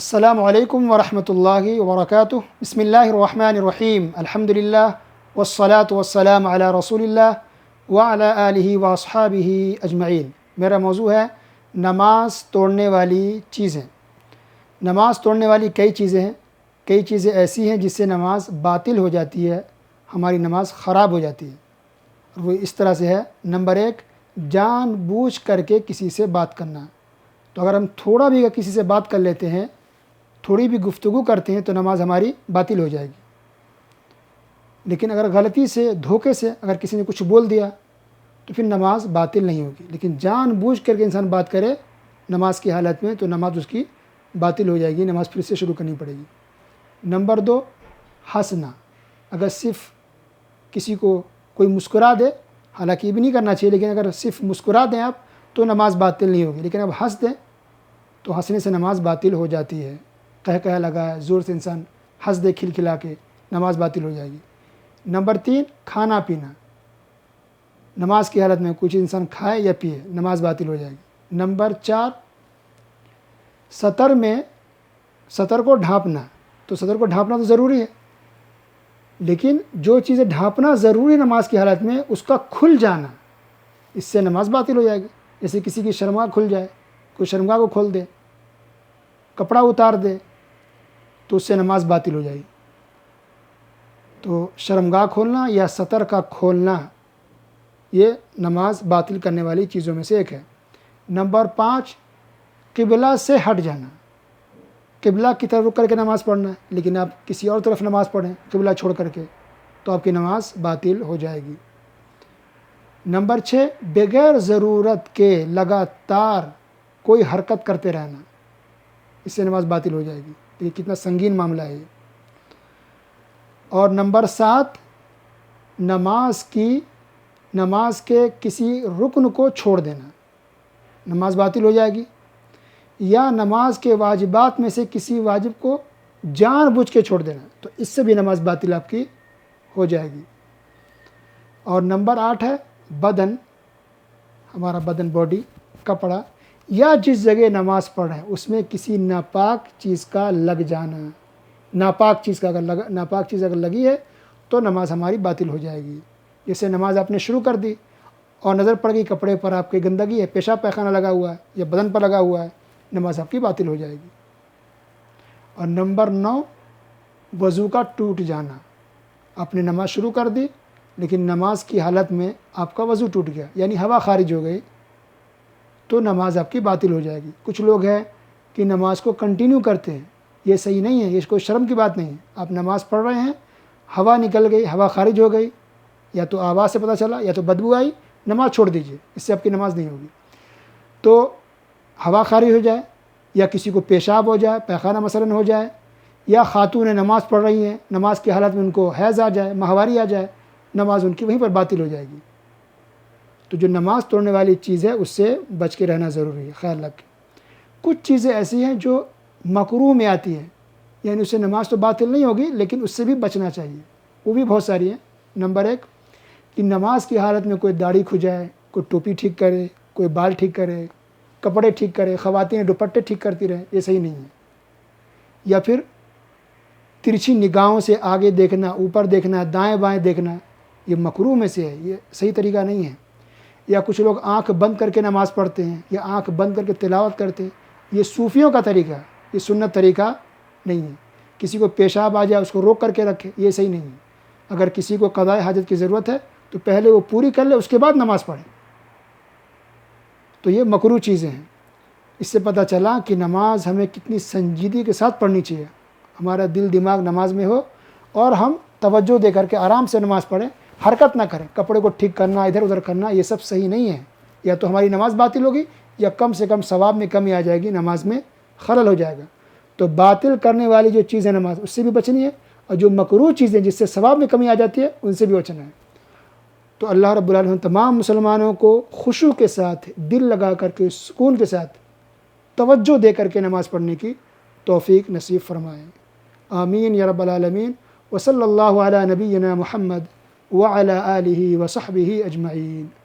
السلام علیکم ورحمۃ اللہ وبرکاتہ۔ بسم اللہ الرحمن الرحیم، الحمد للہ والصلاة والسلام علی رسول اللہ وعلی آلہ واصحابہ اجمعین۔ میرا موضوع ہے نماز توڑنے والی چیزیں۔ نماز توڑنے والی کئی چیزیں ہیں، کئی چیزیں ایسی ہیں جس سے نماز باطل ہو جاتی ہے، ہماری نماز خراب ہو جاتی ہے۔ اور وہ اس طرح سے ہے، نمبر 1، جان بوجھ کر کے کسی سے بات کرنا۔ تو اگر ہم تھوڑا بھی کسی سے بات کر لیتے ہیں، تھوڑی بھی گفتگو کرتے ہیں تو نماز ہماری باطل ہو جائے گی۔ لیکن اگر غلطی سے، دھوکے سے اگر کسی نے کچھ بول دیا تو پھر نماز باطل نہیں ہوگی۔ لیکن جان بوجھ کر کے انسان بات کرے نماز کی حالت میں تو نماز اس کی باطل ہو جائے گی، نماز پھر سے شروع کرنی پڑے گی۔ نمبر 2، ہنسنا۔ اگر صرف کسی کو کوئی مسکرا دے، حالانکہ یہ بھی نہیں کرنا چاہیے، لیکن اگر صرف مسکرا دیں آپ تو نماز باطل نہیں ہوگی، لیکن اب ہنس دیں تو ہنسنے سے نماز باطل ہو جاتی ہے۔ کہہ لگا ہے، زور سے انسان ہنس دے کھلکھلا کے، نماز باطل ہو جائے گی۔ نمبر 3، کھانا پینا۔ نماز کی حالت میں کچھ انسان کھائے یا پیے، نماز باطل ہو جائے گی۔ نمبر 4، سطر کو ڈھانپنا۔ تو سطر کو ڈھانپنا تو ضروری ہے، لیکن جو چیزیں ڈھانپنا ضروری نماز کی حالت میں، اس کا کھل جانا، اس سے نماز باطل ہو جائے گی۔ جیسے کسی کی شرمگاہ کھل جائے، کوئی شرمگاہ کو کھول دے، کپڑا اتار دے تو اس سے نماز باطل ہو جائے گی۔ تو شرمگاہ کھولنا یا سطر کا کھولنا یہ نماز باطل کرنے والی چیزوں میں سے ایک ہے۔ نمبر 5، قبلہ سے ہٹ جانا۔ قبلہ کی طرف رک کر کے نماز پڑھنا ہے، لیکن آپ کسی اور طرف نماز پڑھیں قبلہ چھوڑ کر کے تو آپ کی نماز باطل ہو جائے گی۔ نمبر 6، بغیر ضرورت کے لگاتار کوئی حرکت کرتے رہنا، اس سے نماز باطل ہو جائے گی۔ یہ کتنا سنگین معاملہ ہے یہ۔ اور نمبر 7، نماز کے کسی رکن کو چھوڑ دینا، نماز باطل ہو جائے گی۔ یا نماز کے واجبات میں سے کسی واجب کو جان بوجھ کے چھوڑ دینا، تو اس سے بھی نماز باطل آپ کی ہو جائے گی۔ اور نمبر 8 ہے بدن، ہمارا بدن، باڈی، کپڑا، یا جس جگہ نماز پڑھ رہے ہیں اس میں کسی ناپاک چیز کا لگ جانا۔ ناپاک چیز اگر لگی ہے تو نماز ہماری باطل ہو جائے گی۔ جیسے نماز آپ نے شروع کر دی اور نظر پڑ گئی کپڑے پر آپ کی گندگی ہے، پیشاب پیخانہ لگا ہوا ہے یا بدن پر لگا ہوا ہے، نماز آپ کی باطل ہو جائے گی۔ اور نمبر 9، وضو کا ٹوٹ جانا۔ آپ نے نماز شروع کر دی لیکن نماز کی حالت میں آپ کا وضو ٹوٹ گیا، یعنی ہوا خارج ہو گئی، تو نماز آپ کی باطل ہو جائے گی۔ کچھ لوگ ہیں کہ نماز کو کنٹینیو کرتے ہیں، یہ صحیح نہیں ہے، یہ کوئی شرم کی بات نہیں ہے۔ آپ نماز پڑھ رہے ہیں، ہوا نکل گئی، ہوا خارج ہو گئی، یا تو آواز سے پتہ چلا یا تو بدبو آئی، نماز چھوڑ دیجئے، اس سے آپ کی نماز نہیں ہوگی۔ تو ہوا خارج ہو جائے یا کسی کو پیشاب ہو جائے، پیخانہ مثلاً ہو جائے، یا خاتون نماز پڑھ رہی ہیں، نماز کی حالت میں ان کو حیض آ جائے، ماہواری آ جائے، نماز ان کی وہیں پر باطل ہو جائے گی۔ تو جو نماز توڑنے والی چیز ہے اس سے بچ کے رہنا ضروری ہے، خیال رکھیں۔ کچھ چیزیں ایسی ہیں جو مکروہ میں آتی ہیں، یعنی اس سے نماز تو باطل نہیں ہوگی لیکن اس سے بھی بچنا چاہیے، وہ بھی بہت ساری ہیں۔ نمبر 1، کہ نماز کی حالت میں کوئی داڑھی کھجائے، کوئی ٹوپی ٹھیک کرے، کوئی بال ٹھیک کرے، کپڑے ٹھیک کرے، خواتین دوپٹے ٹھیک کرتی رہیں، یہ صحیح نہیں ہے۔ یا پھر ترچھی نگاہوں سے آگے دیکھنا، اوپر دیکھنا، دائیں بائیں دیکھنا، یہ مکروہ میں سے ہے، یہ صحیح طریقہ نہیں ہے۔ یا کچھ لوگ آنکھ بند کر کے نماز پڑھتے ہیں یا آنکھ بند کر کے تلاوت کرتے ہیں، یہ صوفیوں کا طریقہ ہے، یہ سنت طریقہ نہیں ہے۔ کسی کو پیشاب آ جائے اس کو روک کر کے رکھے، یہ صحیح نہیں ہے۔ اگر کسی کو قضاء حاجت کی ضرورت ہے تو پہلے وہ پوری کر لے، اس کے بعد نماز پڑھے۔ تو یہ مکروہ چیزیں ہیں۔ اس سے پتہ چلا کہ نماز ہمیں کتنی سنجیدگی کے ساتھ پڑھنی چاہیے، ہمارا دل دماغ نماز میں ہو اور ہم توجہ دے کر کے آرام سے نماز پڑھیں، حرکت نہ کریں، کپڑے کو ٹھیک کرنا، ادھر ادھر کرنا، یہ سب صحیح نہیں ہے۔ یا تو ہماری نماز باطل ہوگی یا کم سے کم ثواب میں کمی آ جائے گی، نماز میں خلل ہو جائے گا۔ تو باطل کرنے والی جو چیز ہے نماز، اس سے بھی بچنی ہے، اور جو مکروہ چیزیں جس سے ثواب میں کمی آ جاتی ہے ان سے بھی بچنا ہے۔ تو اللہ رب العالمین تمام مسلمانوں کو خشوع کے ساتھ، دل لگا کر کے، سکون کے ساتھ، توجہ دے کر کے نماز پڑھنے کی توفیق نصیب فرمائے۔ آمین یا رب العالمین۔ وصلی اللہ علی نبینا محمد وعلی آلہ وصحبہ اجمعین۔